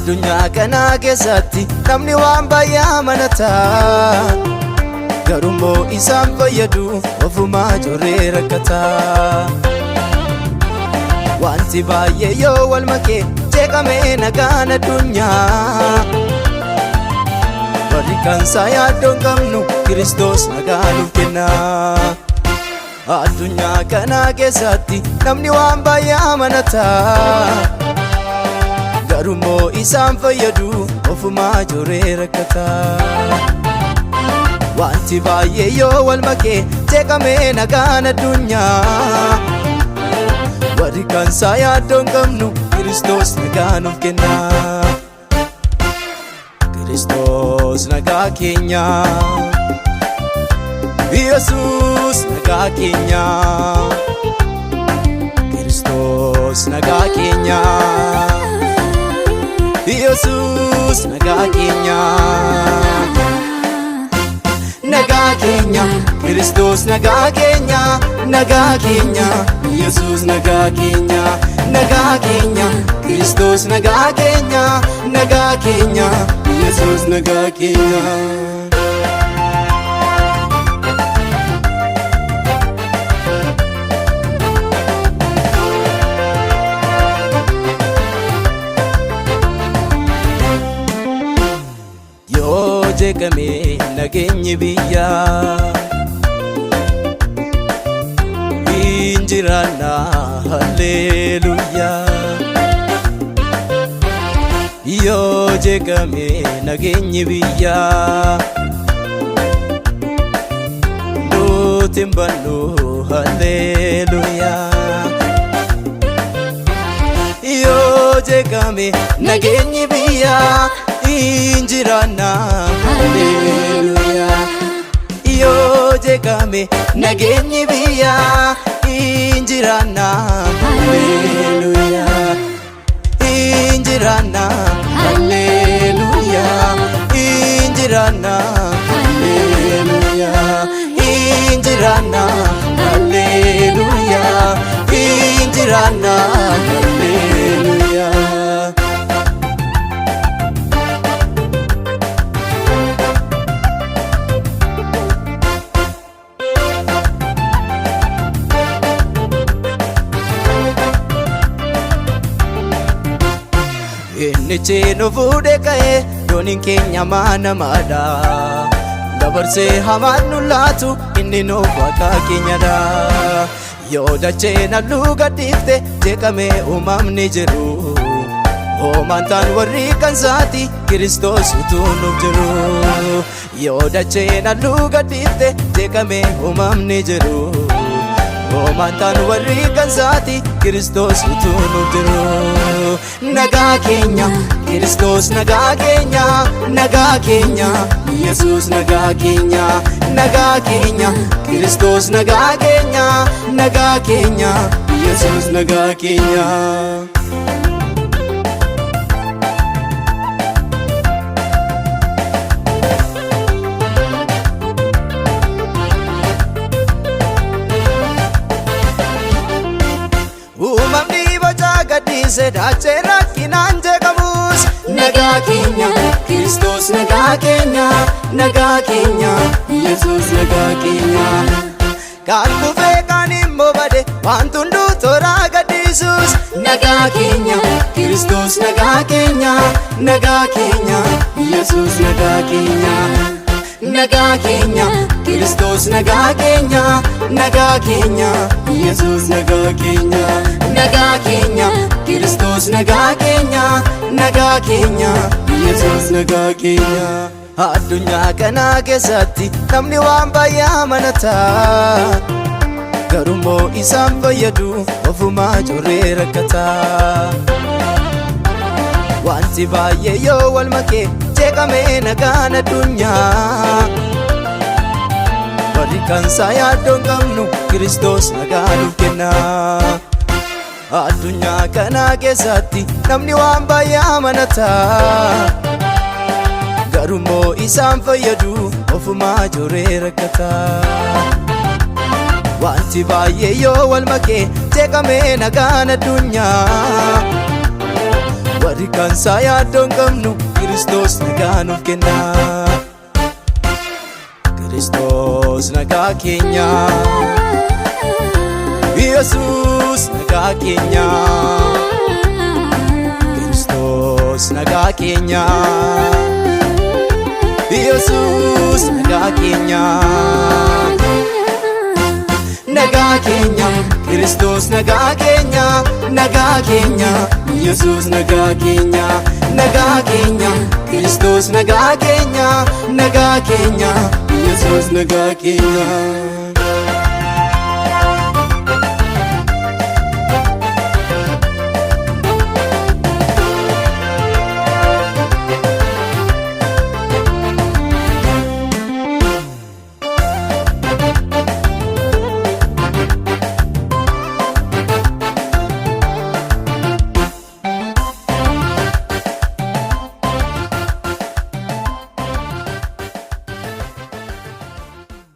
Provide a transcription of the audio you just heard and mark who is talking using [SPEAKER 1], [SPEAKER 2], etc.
[SPEAKER 1] Addunyaa kana keessatti namni waan baay'ee amanataa, garummoo isaan fayyadu ofumaa jorree rakkataa. Wanti baay'ee yoo wal makee jeeqamee nagaan addunyaa, warri kansaa yaaddoon qabnu Kiristoos nagaa nuuf kenna. Addunyaa kana keessatti namni waan baay'ee amanataa, garummoo isaan fayyadu ofumaa jorree rakkataa. Wanti baay'ee yoo wal makee jeeqamee nagaan addunyaa, warri kansaa yaaddoon qabnu Kiristoos nagaa nuuf kenna. Kiristoos nagaa keenya, Yesuus nagaa keenya, Kiristoos nagaa keenya, Yesuus nagaa keenya. Nagaa keenya, Kiristoos nagaa keenya, nagaa keenya, Yesuus nagaa keenya. Nagaa keenya, Kiristoos nagaa keenya, nagaa keenya, Yesuus nagaa keenya. Jeeqamee nageenyi biyyaa hin jiraanna, halleluuyaa. Yoo jeeqamee nageenyi biyyaa nuti hin bannu, halleluuyaa. Yoo jeeqamee nageenyi biyyaa hin jiraanna, halleluuyaa. Yoo jeeqamee nageenyi biyyaa hin jiraanna, halleluuyaa. Hin jiraanna, halleluuyaa. Hin jiraanna, halleluuyaa. Hin jiraanna, halleluuyaa. Hin jiraanna, halleluuyaa. Inni ceenu fuudhee ka'ee dooniin keenya maanamaadha, dabarsee hamaan nu laatu inni nuuf waaqa keenyadha. Yoo dacheen halluu gadhiifte jeeqamee uumamni jiru, hoomaan ta'an warri kansaati Kiristoos utuu nuuf jiru. Yoo dacheen halluu gadhiifte jeeqamee uumamni jiru, hoomaan ta'an warri kansaati Kiristoos utuu nuuf jiru. Nagaa keenya, Kiristoos nagaa keenya, nagaa keenya, Yesuus nagaa keenya. Nagaa keenya, Kiristoos nagaa keenya, nagaa keenya, Yesuus nagaa keenya. Daachee rakkinaan jeeqamus, nagaa keenya, Kiristoos nagaa keenya, nagaa keenya, Yesuus nagaa keenya. Kaan kufee kaan immoo bade waan hunduu toraa gadhiisus, nagaa keenya, Kiristoos nagaa keenya, nagaa keenya, Yesuus nagaa keenya. Nagaa keenya, Kiristoos nagaa keenya, nagaa keenya, Yesuus nagaa keenya. Nagaa keenya, Kiristoos nagaa keenya, nagaa keenya, Yesuus nagaa keenya. Addunyaa kana keessatti namni waan baay'ee amanataa, garummoo isaan fayyadu ofumaa jorree rakkataa. Wanti baay'ee yoo wal makee jeeqamee nagaan addunyaa, warri kansaa yaaddoon qabnu Kiristoos nagaa nuuf kenna. Addunyaa kana keessatti namni waan baay'ee amanataa, garummoo isaan fayyadu ofumaa jorree rakkataa. Wanti baay'ee yoo wal makee jeeqamee nagaan addunyaa, warri kansaa yaaddoon qabnu Kiristoos nagaa nuuf kenna. Kiristoos nagaa keenya, Yesuus nagaa keenya, Kiristoos nagaa keenya, Yesuus nagaa keenya. Nagaa keenya, Kiristoos nagaa keenya, nagaa keenya, Yesuus nagaa keenya, nagaa keenya, Kiristoos nagaa keenya, nagaa keenya, Yesuus nagaa keenya.